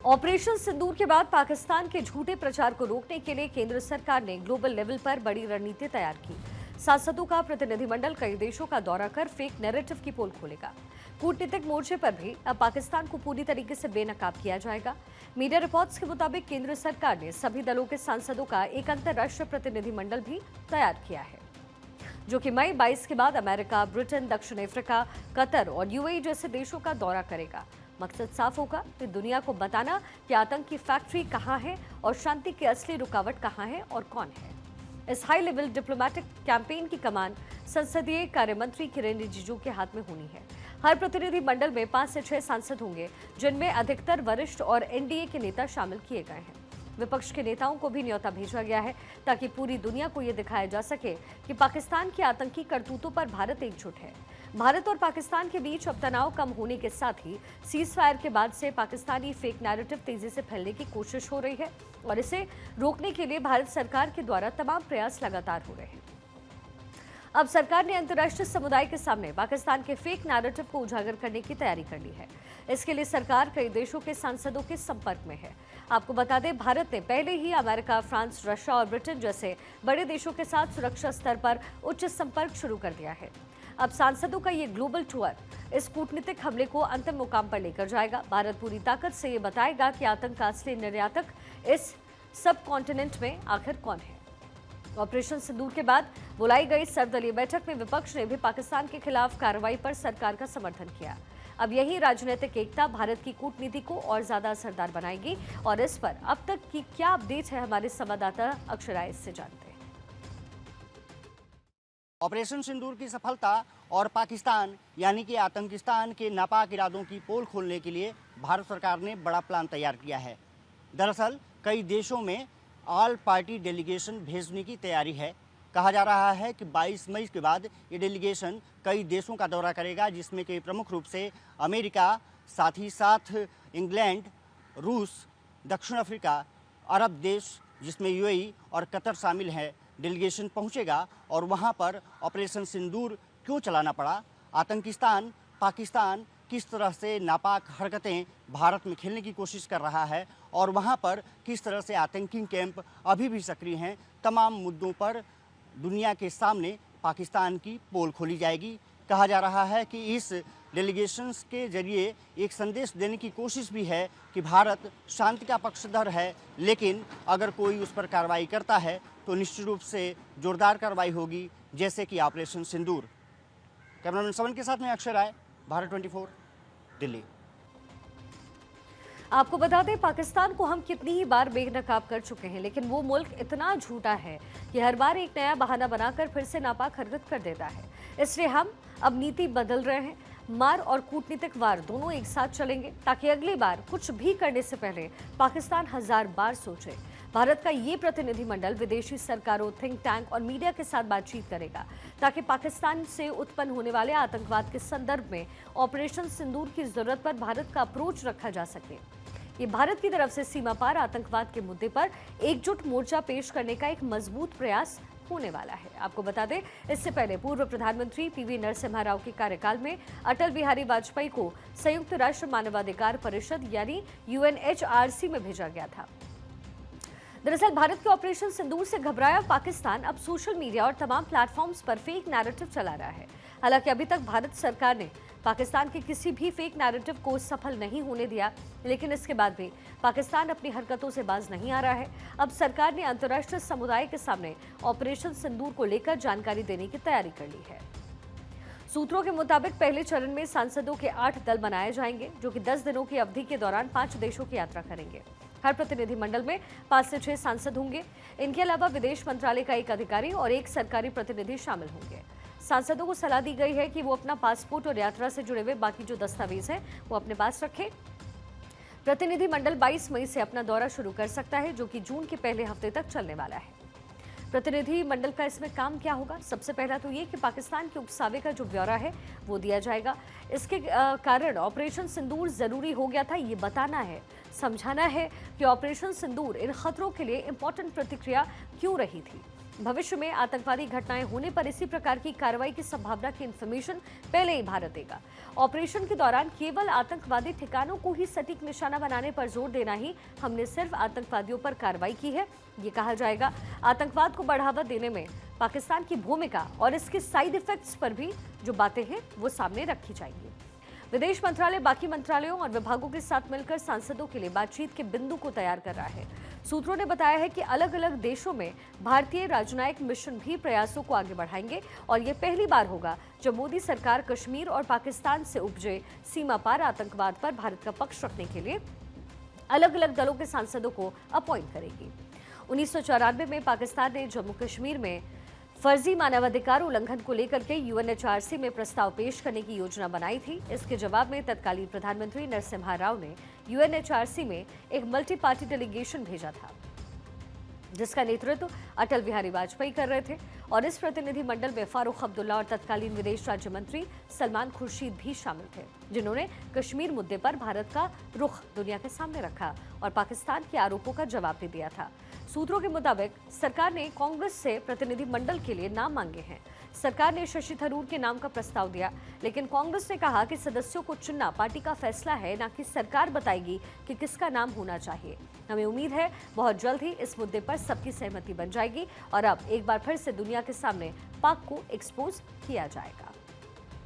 Operation सिंदूर के बाद पाकिस्तान के झूठे प्रचार को रोकने के लिए केंद्र सरकार ने ग्लोबल लेवल पर बड़ी रणनीति तैयार की। सांसदों का प्रतिनिधिमंडल कई देशों का दौरा कर फेक नैरेटिव की पोल खोलेगा। कूटनीतिक मोर्चे पर भी अब पाकिस्तान को पूरी तरीके से बेनकाब किया जाएगा। मीडिया रिपोर्ट्स के मुताबिक केंद्र सरकार ने सभी दलों के सांसदों का एक अंतर्राष्ट्रीय प्रतिनिधिमंडल भी तैयार किया है, जो कि मई 22 के बाद अमेरिका, ब्रिटेन, दक्षिण अफ्रीका, कतर और यूएई जैसे देशों का दौरा करेगा। मकसद साफ होगा कि दुनिया को बताना कि आतंक की फैक्ट्री कहां है और शांति की असली रुकावट कहां है और कौन है। इस हाई लेवल डिप्लोमेटिक कैंपेन की कमान संसदीय कार्य मंत्री किरेन रिजिजू के हाथ में होनी है। हर प्रतिनिधि मंडल में 5 से 6 सांसद होंगे, जिनमें अधिकतर वरिष्ठ और एनडीए के नेता शामिल किए गए हैं। विपक्ष के नेताओं को भी न्योता भेजा गया है ताकि पूरी दुनिया को यह दिखाया जा सके कि पाकिस्तान की आतंकी करतूतों पर भारत एकजुट है। भारत और पाकिस्तान के बीच अब तनाव कम होने के साथ ही सीज फायर के बाद से पाकिस्तानी फेक नैरेटिव तेजी से फैलने की कोशिश हो रही है और इसे रोकने के लिए भारत सरकार के द्वारा तमाम प्रयास लगातार हो रहे हैं। अब सरकार ने अंतर्राष्ट्रीय समुदाय के सामने पाकिस्तान के फेक नैरेटिव को उजागर करने की तैयारी कर ली है। इसके लिए सरकार कई देशों के सांसदों के संपर्क में है। आपको बता दें, भारत ने पहले ही अमेरिका, फ्रांस, रशिया और ब्रिटेन जैसे बड़े देशों के साथ सुरक्षा स्तर पर उच्च संपर्क शुरू कर दिया है। अब सांसदों का ये ग्लोबल टूर इस कूटनीतिक हमले को अंतिम मुकाम पर लेकर जाएगा। भारत पूरी ताकत से ये बताएगा कि आतंक का असली निर्यातक इस सब कॉन्टिनेंट में आखिर कौन है। ऑपरेशन सिंदूर के बाद बुलाई गई सर्वदलीय बैठक में विपक्ष ने भी पाकिस्तान के खिलाफ कार्रवाई पर सरकार का समर्थन किया। अब यही राजनीतिक एकता भारत की कूटनीति को और ज्यादा असरदार बनाएगी। और इस पर अब तक की क्या अपडेट है, हमारे संवाददाता अक्षर राय से जानते हैं। ऑपरेशन सिंदूर की सफलता और पाकिस्तान यानी कि आतंकिस्तान के नापाक इरादों की पोल खोलने के लिए भारत सरकार ने बड़ा प्लान तैयार किया है। दरअसल कई देशों में ऑल पार्टी डेलीगेशन भेजने की तैयारी है। कहा जा रहा है कि 22 मई के बाद ये डेलीगेशन कई देशों का दौरा करेगा, जिसमें कि प्रमुख रूप से अमेरिका, साथ ही साथ इंग्लैंड, रूस, दक्षिण अफ्रीका, अरब देश जिसमें यूएई और कतर शामिल है। डेलीगेशन पहुंचेगा और वहां पर ऑपरेशन सिंदूर क्यों चलाना पड़ा, आतंकिस्तान पाकिस्तान किस तरह से नापाक हरकतें भारत में खेलने की कोशिश कर रहा है और वहां पर किस तरह से आतंकी कैंप अभी भी सक्रिय हैं, तमाम मुद्दों पर दुनिया के सामने पाकिस्तान की पोल खोली जाएगी। कहा जा रहा है कि इस डेलीगेशंस के जरिए एक संदेश देने की कोशिश भी है कि भारत शांति का पक्षधर है, लेकिन अगर कोई उस पर कार्रवाई करता है तो निश्चित रूप से जोरदार कार्रवाई होगी, जैसे कि ऑपरेशन सिंदूर। कैमरामैन समन के साथ में अक्षर राय, भारत 24, दिल्ली। आपको बता दें, पाकिस्तान को हम कितनी ही बार बेनकाब कर चुके हैं, लेकिन वो मुल्क इतना झूठा है कि हर बार एक नया बहाना बनाकर फिर से नापाक हरकत कर देता है। इसलिए हम अब नीति बदल रहे हैं। मार और कूटनीतिक वार दोनों एक साथ चलेंगे, ताकि अगली बार कुछ भी करने से पहले पाकिस्तान 1000 बार सोचे। भारत का ये प्रतिनिधिमंडल विदेशी सरकारों, थिंक टैंक और मीडिया के साथ बातचीत करेगा, ताकि पाकिस्तान से उत्पन्न होने वाले आतंकवाद के संदर्भ में ऑपरेशन सिंदूर की जरूरत पर भारत का अप्रोच रखा जा सके। ये भारत की तरफ से सीमा पार आतंकवाद के मुद्दे पर एकजुट मोर्चा पेश करने का एक मजबूत प्रयास होने वाला है। आपको बता दें, इससे पहले पूर्व प्रधानमंत्री पीवी नरसिम्हा राव के कार्यकाल में अटल बिहारी वाजपेयी को संयुक्त राष्ट्र मानवाधिकार परिषद यानी यूएनएचआरसी में भेजा गया था। दरअसल भारत के ऑपरेशन सिंदूर से घबराया पाकिस्तान अब सोशल मीडिया और तमाम प्लेटफॉर्म्स पर फेक नैरेटिव चला रहा है। हालांकि अभी तक भारत सरकार ने पाकिस्तान के किसी भी फेक नैरेटिव को सफल नहीं होने दिया, लेकिन इसके बाद भी पाकिस्तान अपनी हरकतों से बाज नहीं आ रहा है। अब सरकार ने अंतर्राष्ट्रीय समुदाय के सामने ऑपरेशन सिंदूर को लेकर जानकारी देने की तैयारी कर ली है। सूत्रों के मुताबिक पहले चरण में सांसदों के 8 दल बनाए जाएंगे, जो कि 10 दिनों की अवधि के दौरान 5 देशों की यात्रा करेंगे। हर प्रतिनिधिमंडल में 5 से 6 सांसद होंगे। इनके अलावा विदेश मंत्रालय का एक अधिकारी और एक सरकारी प्रतिनिधि शामिल होंगे। सांसदों को सलाह दी गई है कि वो अपना पासपोर्ट और यात्रा से जुड़े हुए बाकी जो दस्तावेज हैं वो अपने पास रखें। प्रतिनिधिमंडल 22 मई से अपना दौरा शुरू कर सकता है, जो कि जून के पहले हफ्ते तक चलने वाला है। प्रतिनिधिमंडल का इसमें काम क्या होगा? सबसे पहला तो ये कि पाकिस्तान के उकसावे का जो ब्यौरा है वो दिया जाएगा। इसके कारण ऑपरेशन सिंदूर जरूरी हो गया था, ये बताना है, समझाना है कि ऑपरेशन सिंदूर इन खतरों के लिए इंपॉर्टेंट प्रतिक्रिया क्यों रही थी। भविष्य में आतंकवादी घटनाएं होने पर इसी प्रकार की कार्रवाई की संभावना की इंफॉर्मेशन पहले ही भारत देगा। ऑपरेशन के दौरान केवल आतंकवादी ठिकानों को ही सटीक निशाना बनाने पर जोर देना ही हमने सिर्फ आतंकवादियों पर कार्रवाई की है, ये कहा जाएगा। आतंकवाद को बढ़ावा देने में पाकिस्तान की भूमिका और इसके साइड इफेक्ट्स पर भी जो बातें हैं वो सामने रखी जाएंगी। विदेश मंत्रालय बाकी मंत्रालयों और विभागों के साथ मिलकर सांसदों के लिए बातचीत के बिंदु को तैयार कर रहा है। सूत्रों ने बताया है कि अलग अलग देशों में भारतीय राजनयिक मिशन भी प्रयासों को आगे बढ़ाएंगे और ये पहली बार होगा जब मोदी सरकार कश्मीर और पाकिस्तान से उपजे सीमा पार आतंकवाद पर भारत का पक्ष रखने के लिए अलग अलग दलों के सांसदों को अपॉइंट करेगी। 1994 में पाकिस्तान ने जम्मू कश्मीर में फर्जी मानवाधिकार उल्लंघन को लेकर के यूएनएचआरसी में प्रस्ताव पेश करने की योजना बनाई थी। इसके जवाब में तत्कालीन प्रधानमंत्री नरसिम्हा राव ने यूएनएचआरसी में एक मल्टी पार्टी डेलीगेशन भेजा था, जिसका नेतृत्व अटल बिहारी वाजपेयी कर रहे थे और इस प्रतिनिधिमंडल में फारूक अब्दुल्ला और तत्कालीन विदेश राज्य मंत्री सलमान खुर्शीद भी शामिल थे, जिन्होंने कश्मीर मुद्दे पर भारत का रुख दुनिया के सामने रखा और पाकिस्तान के आरोपों का जवाब भी दिया था। सूत्रों के मुताबिक सरकार ने कांग्रेस से प्रतिनिधिमंडल के लिए नाम मांगे हैं। सरकार ने शशि थरूर के नाम का प्रस्ताव दिया, लेकिन कांग्रेस ने कहा कि सदस्यों को चुनना पार्टी का फैसला है, न कि सरकार बताएगी कि किसका नाम होना चाहिए। हमें उम्मीद है बहुत जल्द ही इस मुद्दे पर सबकी सहमति बन जाएगी और अब एक बार फिर से दुनिया के सामने पाक को एक्सपोज किया जाएगा।